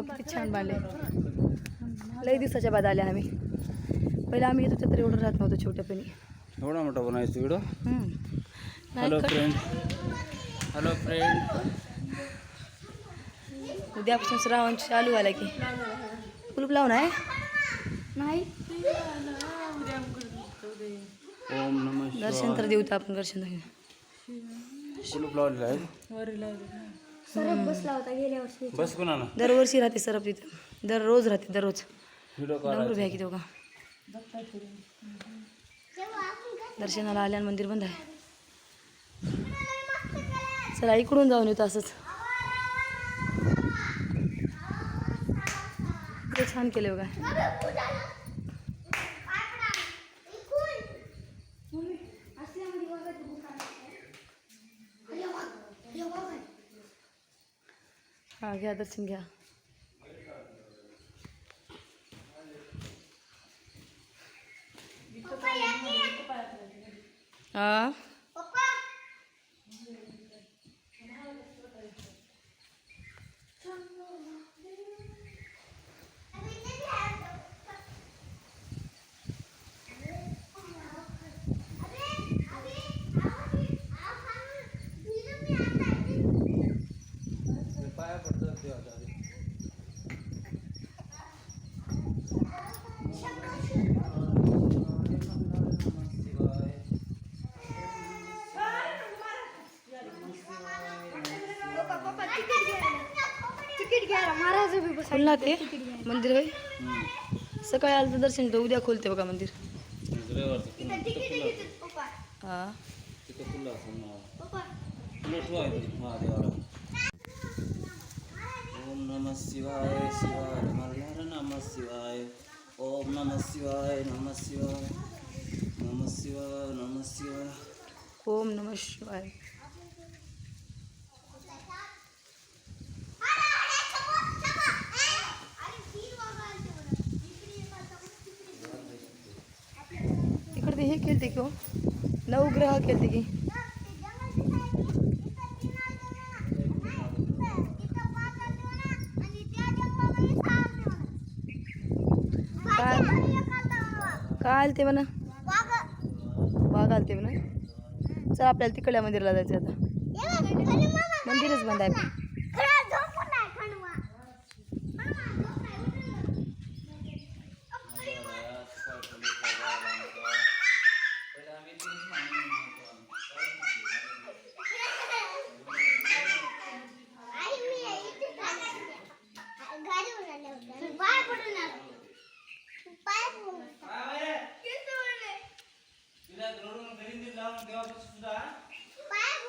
किती छान बांधले. लई दिवसाच्या बाद आले आम्ही. पहिला आम्ही येत होतो तर एवढं राहत नव्हतं छोट्यापणी. एवढा मोठा बनायचं video. Hello friend. Hello friend. उद्यापासून श्रावण चालू व्हायला की कुलूप लावून आहे नाही. ओम नमः दर्शन तर देऊ तर आपण दर्शन घेऊ. कुलूप लावलेलं आहे. सरप बसला होता गेल्या वर्षी. बस कोणा ना दरवर्षी राहते सरप तिथं. दररोज राहते दररोज. व्हिडिओ डोंगर भ्या की दोघा. दर्शनाला आल्यानं मंदिर बंद आहे. चला इकडून जाऊन येतो असंच. ते छान केले बघा. हा घ्या दर्शन घ्या. हा पाया पडतं ते आता. तिकीट घ्यायला महाराज बी बस. खोलला ते मंदिर होय. सकाळी आलं तर दर्शन घेतो. उद्या खोलते बघा मंदिर. हा तिथं खुलं असं महादेवाला. ओम नमः शिवाय शिवाय नमः शिवाय. ओम नमः शिवाय नमः शिवाय नमः शिवाय नमः शिवाय. ओम नमः शिवाय. इकडे ते हे केलते की हो नवग्रह केलते की. काय आलते म्हणा वाघ आलते म्हणा. चल आपल्याला तिकडल्या मंदिराला जायचं आता. मंदिरच बंद आहे.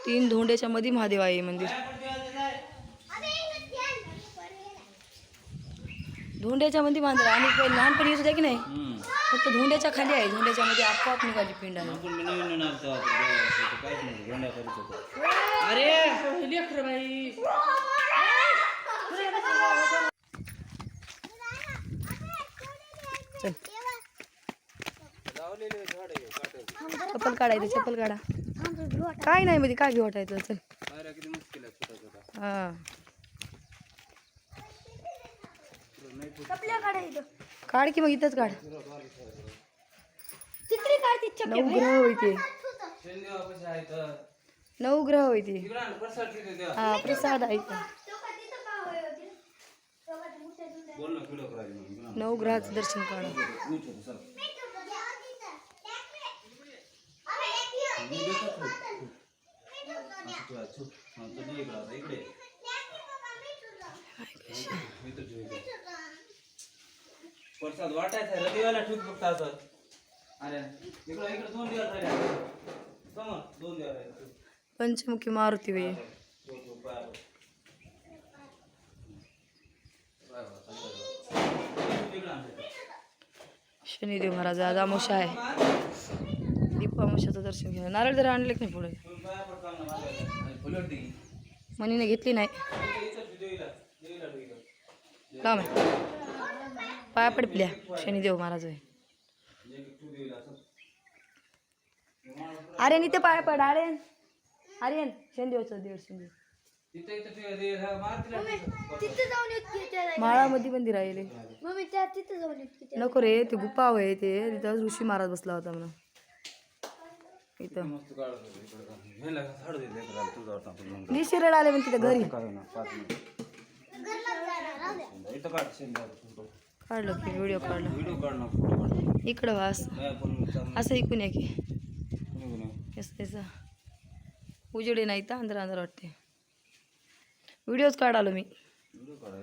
तीन धोंड्याच्या मध्ये महादेव आहे मंदिर. धोंड्याच्या मध्ये मंदिर. आणि लहानपणी येत होत्या की नाही फक्त धोंड्याच्या खाली आहे. धोंड्याच्या मध्ये आपोआप निघाली पिंड आहे. अरे लेकर बाई. चल चप्पल काढायचं. चप्पल काढा. काय नाही मध्ये काय घेऊ वाटायचं. चल हा काढ की मग इथंच काढ. नवग्रह होते. नवग्रह होते. हा प्रसाद आहे. नवग्रहाचं दर्शन काढा. प्रसाद वाटायचा रविवारला ठेवत फक्त असं. अरे इकडं इकडे 2 दिवस राहिले. समोर 2 दिवस राहिले. पंचमुखी मारुती वे. शनिदेव महाराज आज अमावस्या आहे. दीपामावस्याचं दर्शन घ्या. नारळ जरा आणले की नाही पुढे. मनीने घेतली नाही. का पाया पडल्या शनिदेव महाराज आहे. आर्यन इथे पाया पड. आर्यन आर्यन शनिदेवचं देव शनिदेव. तिथे जाऊन येत की त्या जागी. माळामध्ये मंदिर आहे रे. मम्मी त्या तिथे जाऊन येत की त्या. नको रे, ते गुप्पा आहे ते, तिथं ऋषी महाराज बसला होता म्हणा इथं. मस्त काढत होते इकडे का. ह्याला झाड दे लेकराला तुझ्यावर आपण मग निशिरड आले पण तिथं घरी काय ना 5 मिनिट इथं काढ शेंगा काढलं की व्हिडिओ काढला. व्हिडिओ काढ ना फोटो काढ इकडं वास नाही आपण चांगलं असं ऐकून या की निघू नये. येस त्याचा उजेडे नाही तर अंधार अंधार वाटते. व्हिडिओज काढालो मी. व्हिडिओ काढाय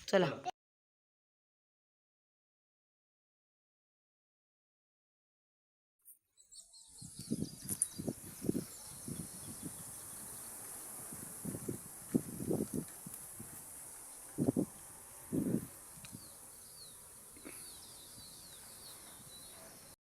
चला.